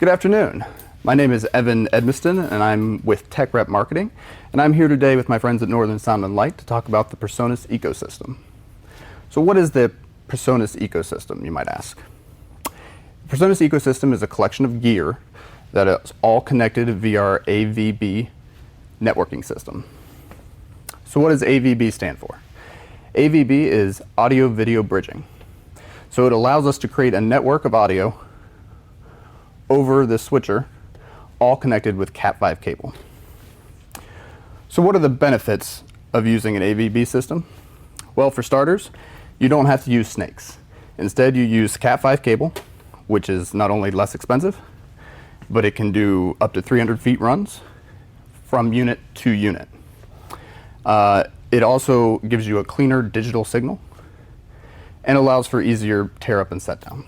Good afternoon. My name is Evan Edmiston, and I'm with Tech Rep Marketing, and I'm here today with my friends at Northern Sound and Light to talk about the Presonus Ecosystem. So what is the Presonus Ecosystem, you might ask? The Presonus Ecosystem is a collection of gear that is all connected via our AVB networking system. So what does AVB stand for? AVB is Audio Video Bridging. So it allows us to create a network of audio over the switcher, all connected with Cat5 cable. So what are the benefits of using an AVB system? Well, for starters, you don't have to use snakes. Instead, you use Cat5 cable, which is not only less expensive, but it can do up to 300 feet runs from unit to unit. It also gives you a cleaner digital signal and allows for easier tear up and set down.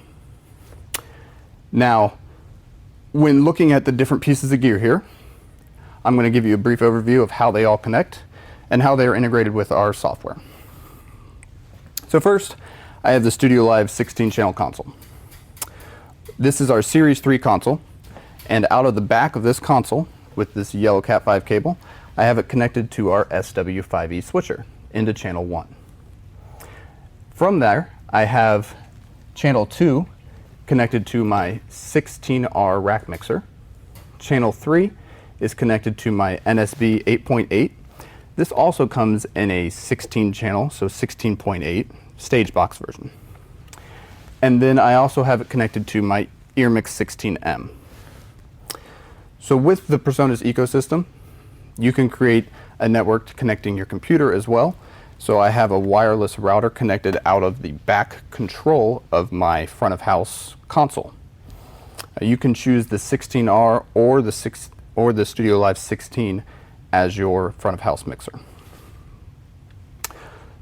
Now, when looking at the different pieces of gear here, I'm going to give you a brief overview of how they all connect and how they are integrated with our software. So first, I have the StudioLive 16-channel console. This is our Series 3 console, and out of the back of this console, with this yellow Cat5 cable, I have it connected to our SW5E switcher into channel 1. From there, I have channel 2 connected to my 16R rack mixer. Channel 3 is connected to my NSB 8.8. This also comes in a 16 channel, so 16.8 stage box version. And then I also have it connected to my EarMix 16M. So with the Presonus Ecosystem, you can create a network connecting your computer as well. So I have a wireless router connected out of the back control of my front of house console. You can choose the 16R or the StudioLive 16 as your front of house mixer.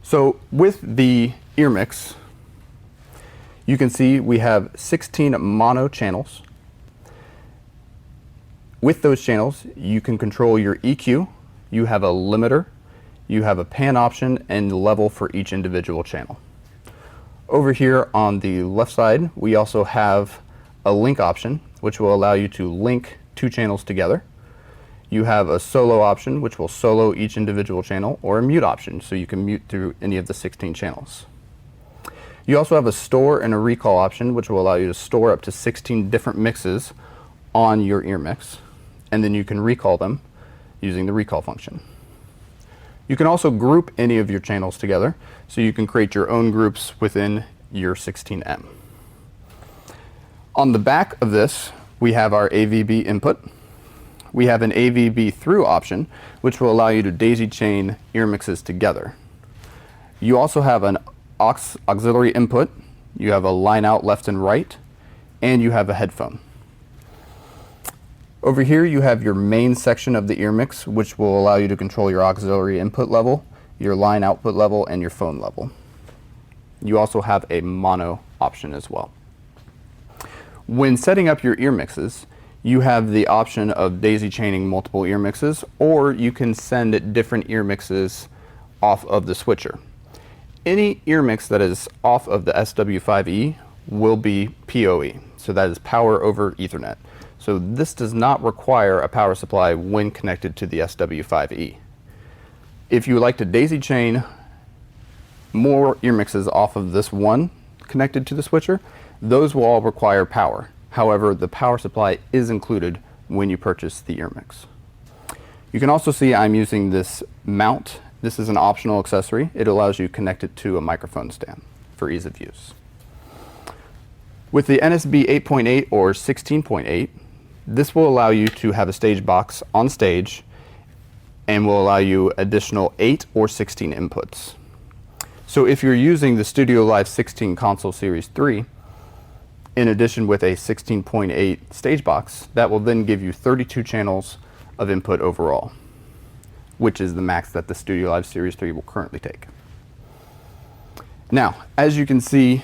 So with the EarMix, you can see we have 16 mono channels. With those channels, you can control your EQ, you have a limiter, you have a pan option and level for each individual channel. Over here on the left side, we also have a link option, which will allow you to link two channels together. You have a solo option, which will solo each individual channel, or a mute option, so you can mute through any of the 16 channels. You also have a store and a recall option, which will allow you to store up to 16 different mixes on your EarMix, and then you can recall them using the recall function. You can also group any of your channels together, so you can create your own groups within your 16M. On the back of this, we have our AVB input. We have an AVB through option, which will allow you to daisy chain EarMixes together. You also have an auxiliary input, you have a line out left and right, and you have a headphone. Over here you have your main section of the EarMix, which will allow you to control your auxiliary input level, your line output level, and your phone level. You also have a mono option as well. When setting up your EarMixes, you have the option of daisy chaining multiple EarMixes, or you can send different EarMixes off of the switcher. Any EarMix that is off of the SW5E will be PoE, so that is power over Ethernet. So this does not require a power supply when connected to the SW5E. If you would like to daisy chain more EarMixes off of this one connected to the switcher, those will all require power. However, the power supply is included when you purchase the EarMix. You can also see I'm using this mount. This is an optional accessory. It allows you to connect it to a microphone stand for ease of use. With the NSB 8.8 or 16.8, this will allow you to have a stage box on stage and will allow you additional 8 or 16 inputs. So if you're using the StudioLive 16 console Series 3, in addition with a 16.8 stage box, that will then give you 32 channels of input overall, which is the max that the StudioLive Series 3 will currently take. Now, as you can see,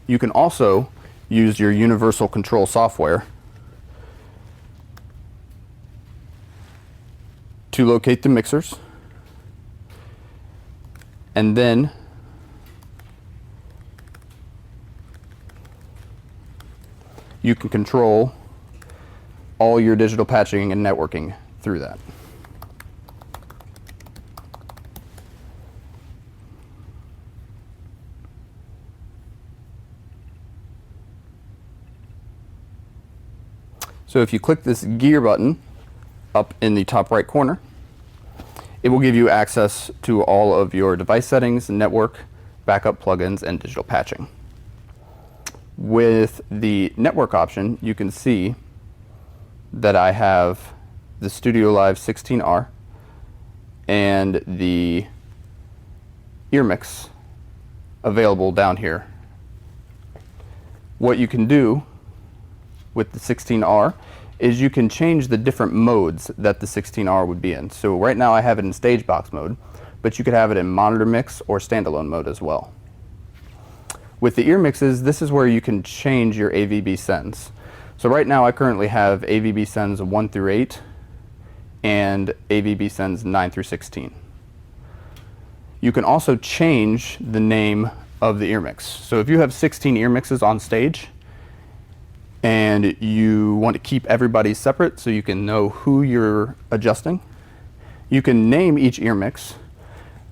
you can also use your universal control software to locate the mixers, and then you can control all your digital patching and networking through that. So if you click this gear button up in the top right corner, it will give you access to all of your device settings, network, backup plugins, and digital patching. With the network option, you can see that I have the StudioLive 16R and the EarMix available down here. What you can do with the 16R is you can change the different modes that the 16R would be in. So right now I have it in stage box mode, but you could have it in monitor mix or standalone mode as well. With the ear mixes, this is where you can change your AVB sends. So right now I currently have AVB sends 1 through 8 and AVB sends 9 through 16. You can also change the name of the ear mix. So if you have 16 ear mixes on stage and you want to keep everybody separate so you can know who you're adjusting, you can name each ear mix.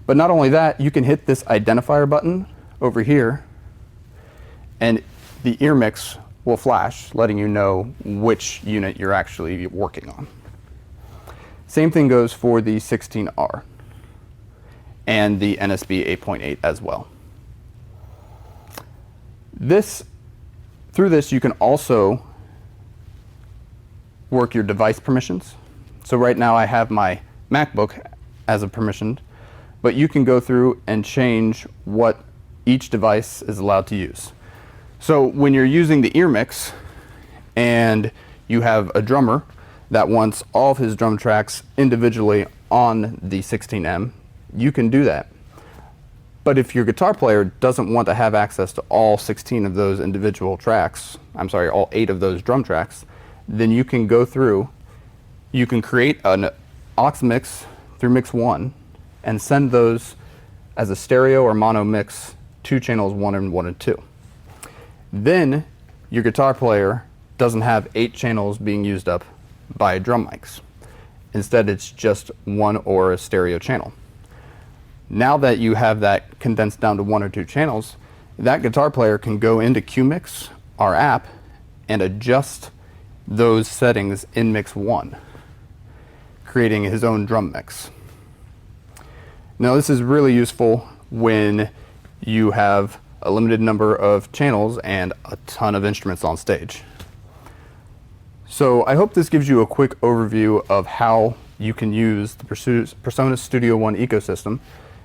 But not only that, you can hit this identifier button over here and the ear mix will flash, letting you know which unit you're actually working on. Same thing goes for the 16R and the NSB 8.8 as well. Through this, you can also work your device permissions. So right now I have my MacBook as a permissioned, but you can go through and change what each device is allowed to use. So when you're using the ear mix and you have a drummer that wants all of his drum tracks individually on the 16M, you can do that. But if your guitar player doesn't want to have access to all 16 of those individual tracks, all 8 of those drum tracks, then you can go through, you can create an aux mix through mix 1 and send those as a stereo or mono mix to channels 1 and 2. Then your guitar player doesn't have 8 channels being used up by drum mics. Instead, it's just 1 or a stereo channel. Now that you have that condensed down to 1 or 2 channels, that guitar player can go into QMix, our app, and adjust those settings in mix 1, creating his own drum mix. Now this is really useful when you have a limited number of channels and a ton of instruments on stage. So I hope this gives you a quick overview of how you can use the Presonus Studio One ecosystem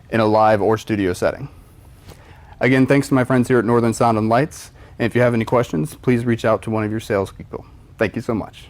in a live or studio setting. Again, thanks to my friends here at Northern Sound and Lights, and if you have any questions, please reach out to one of your sales people. Thank you so much.